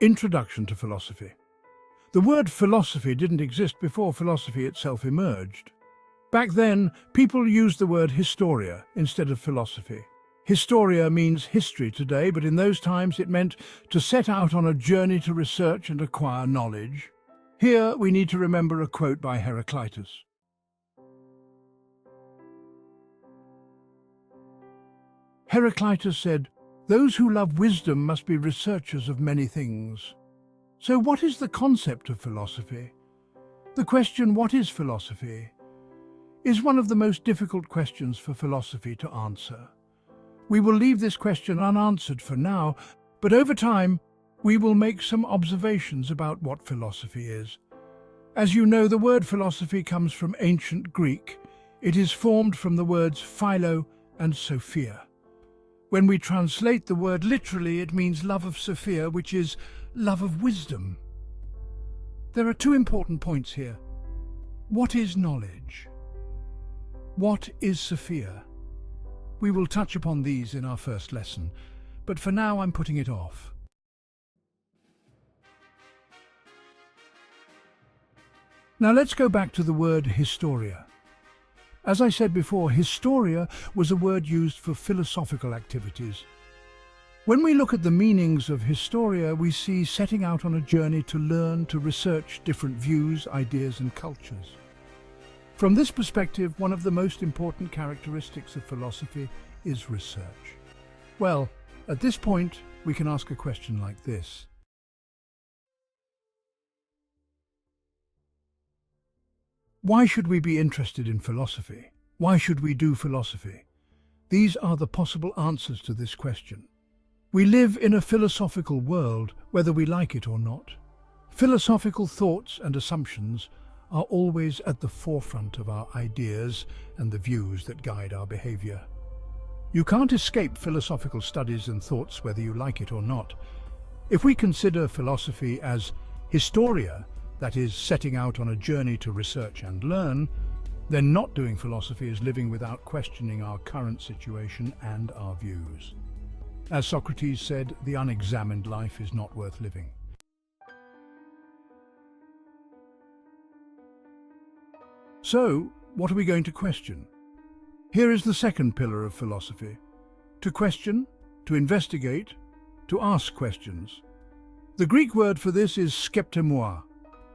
Introduction to philosophy. The word philosophy didn't exist before philosophy itself emerged. Back then, people used the word historia instead of philosophy. Historia means history today, but in those times it meant to set out on a journey to research and acquire knowledge. Here we need to remember a quote by Heraclitus. Heraclitus said, "Those who love wisdom must be researchers of many things." So what is the concept of philosophy? The question, what is philosophy, is one of the most difficult questions for philosophy to answer. We will leave this question unanswered for now, but over time we will make some observations about what philosophy is. As you know, the word philosophy comes from ancient Greek. It is formed from the words philo and sophia. When we translate the word literally, it means love of Sophia, which is love of wisdom. There are two important points here. What is knowledge? What is Sophia? We will touch upon these in our first lesson, but for now I'm putting it off. Now let's go back to the word historia. As I said before, historia was a word used for philosophical activities. When we look at the meanings of historia, we see setting out on a journey to learn, to research different views, ideas and cultures. From this perspective, one of the most important characteristics of philosophy is research. Well, at this point, we can ask a question like this. Why should we be interested in philosophy? Why should we do philosophy? These are the possible answers to this question. We live in a philosophical world, whether we like it or not. Philosophical thoughts and assumptions are always at the forefront of our ideas and the views that guide our behavior. You can't escape philosophical studies and thoughts whether you like it or not. If we consider philosophy as historia, that is, setting out on a journey to research and learn, then not doing philosophy is living without questioning our current situation and our views. As Socrates said, the unexamined life is not worth living. So, what are we going to question? Here is the second pillar of philosophy. To question, to investigate, to ask questions. The Greek word for this is skeptemoi.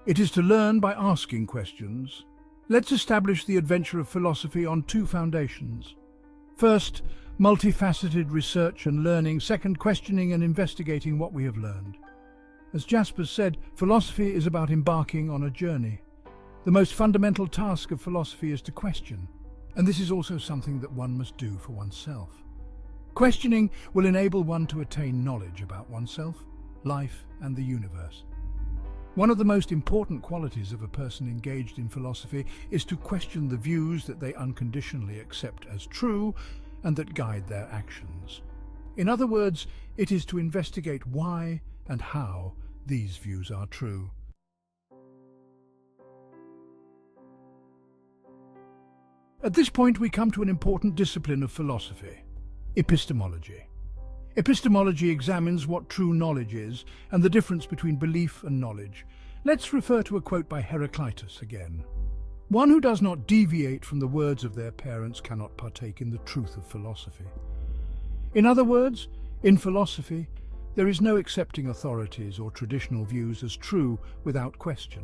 It is to learn by asking questions. Let's establish the adventure of philosophy on two foundations. First, multifaceted research and learning. Second, questioning and investigating what we have learned. As Jaspers said, philosophy is about embarking on a journey. The most fundamental task of philosophy is to question, and this is also something that one must do for oneself. Questioning will enable one to attain knowledge about oneself, life, and the universe. One of the most important qualities of a person engaged in philosophy is to question the views that they unconditionally accept as true and that guide their actions. In other words, it is to investigate why and how these views are true. At this point, we come to an important discipline of philosophy, epistemology. Epistemology examines what true knowledge is and the difference between belief and knowledge. Let's refer to a quote by Heraclitus again. "One who does not deviate from the words of their parents cannot partake in the truth of philosophy." In other words, in philosophy, there is no accepting authorities or traditional views as true without question.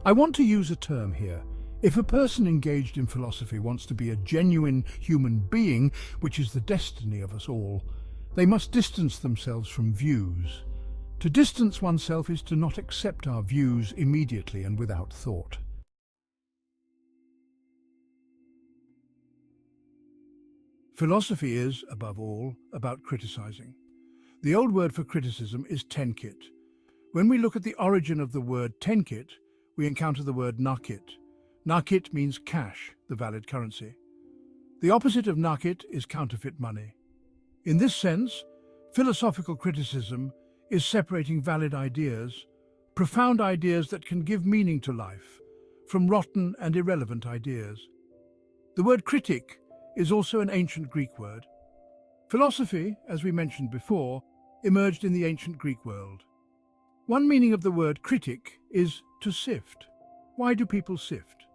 I want to use a term here. If a person engaged in philosophy wants to be a genuine human being, which is the destiny of us all, they must distance themselves from views. To distance oneself is to not accept our views immediately and without thought. Philosophy is, above all, about criticizing. The old word for criticism is tenkit. When we look at the origin of the word tenkit, we encounter the word nakit. Nakit means cash, the valid currency. The opposite of nakit is counterfeit money. In this sense, philosophical criticism is separating valid ideas, profound ideas that can give meaning to life, from rotten and irrelevant ideas. The word critic is also an ancient Greek word. Philosophy, as we mentioned before, emerged in the ancient Greek world. One meaning of the word critic is to sift. Why do people sift?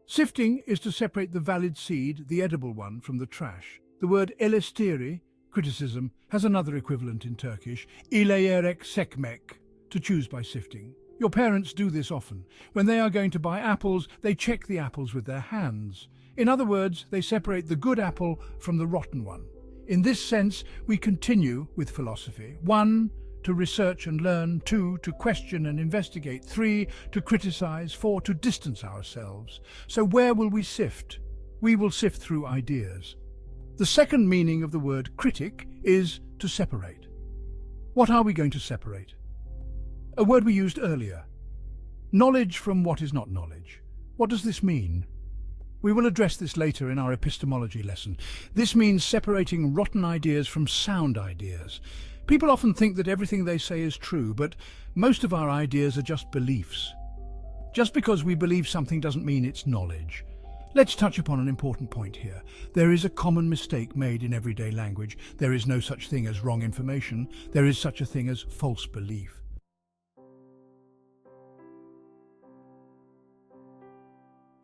Sifting is to separate the valid seed, the edible one, from the trash. The word eleştiri, criticism, has another equivalent in Turkish, ileyerek sekmek, to choose by sifting. Your parents do this often. When they are going to buy apples, they check the apples with their hands. In other words, they separate the good apple from the rotten one. In this sense, we continue with philosophy. 1. To research and learn. 2. To question and investigate. 3. To criticize. 4. To distance ourselves. So where will we sift? We will sift through ideas. The second meaning of the word critic is to separate. What are we going to separate? A word we used earlier. Knowledge from what is not knowledge. What does this mean? We will address this later in our epistemology lesson. This means separating rotten ideas from sound ideas. People often think that everything they say is true, but most of our ideas are just beliefs. Just because we believe something doesn't mean it's knowledge. Let's touch upon an important point here. There is a common mistake made in everyday language. There is no such thing as wrong information. There is such a thing as false belief.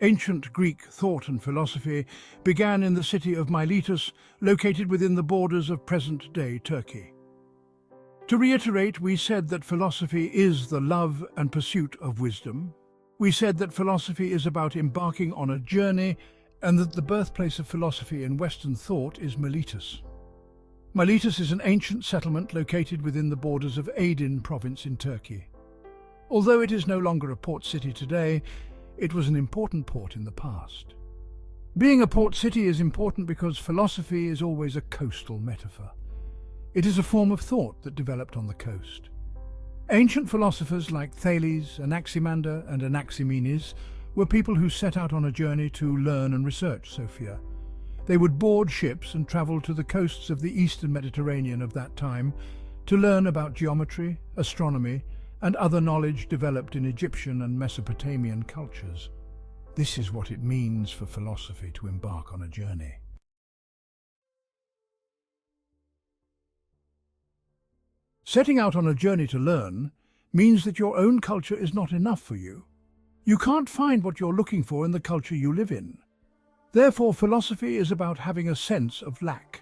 Ancient Greek thought and philosophy began in the city of Miletus, located within the borders of present-day Turkey. To reiterate, we said that philosophy is the love and pursuit of wisdom. We said that philosophy is about embarking on a journey, and that the birthplace of philosophy in Western thought is Miletus. Miletus is an ancient settlement located within the borders of Aydin province in Turkey. Although it is no longer a port city today, it was an important port in the past. Being a port city is important because philosophy is always a coastal metaphor. It is a form of thought that developed on the coast. Ancient philosophers like Thales, Anaximander and Anaximenes were people who set out on a journey to learn and research sophia. They would board ships and travel to the coasts of the eastern Mediterranean of that time to learn about geometry, astronomy, and other knowledge developed in Egyptian and Mesopotamian cultures. This is what it means for philosophy to embark on a journey. Setting out on a journey to learn means that your own culture is not enough for you. You can't find what you're looking for in the culture you live in. Therefore, philosophy is about having a sense of lack.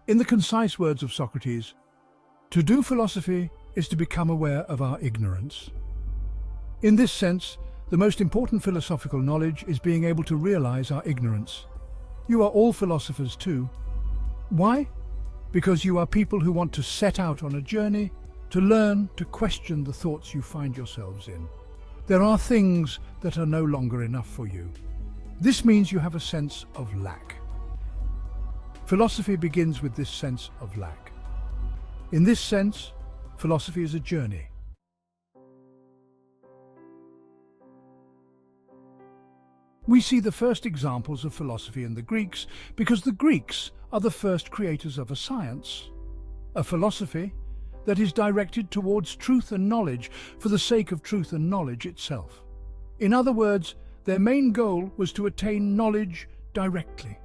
In the concise words of Socrates, to do philosophy is to become aware of our ignorance. In this sense, the most important philosophical knowledge is being able to realize our ignorance. You are all philosophers too. Why? Because you are people who want to set out on a journey, to learn, to question the thoughts you find yourselves in. There are things that are no longer enough for you. This means you have a sense of lack. Philosophy begins with this sense of lack. In this sense, philosophy is a journey. We see the first examples of philosophy in the Greeks because the Greeks are the first creators of a science, a philosophy that is directed towards truth and knowledge for the sake of truth and knowledge itself. In other words, their main goal was to attain knowledge directly.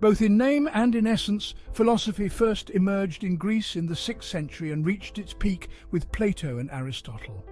Both in name and in essence, philosophy first emerged in Greece in the 6th century and reached its peak with Plato and Aristotle.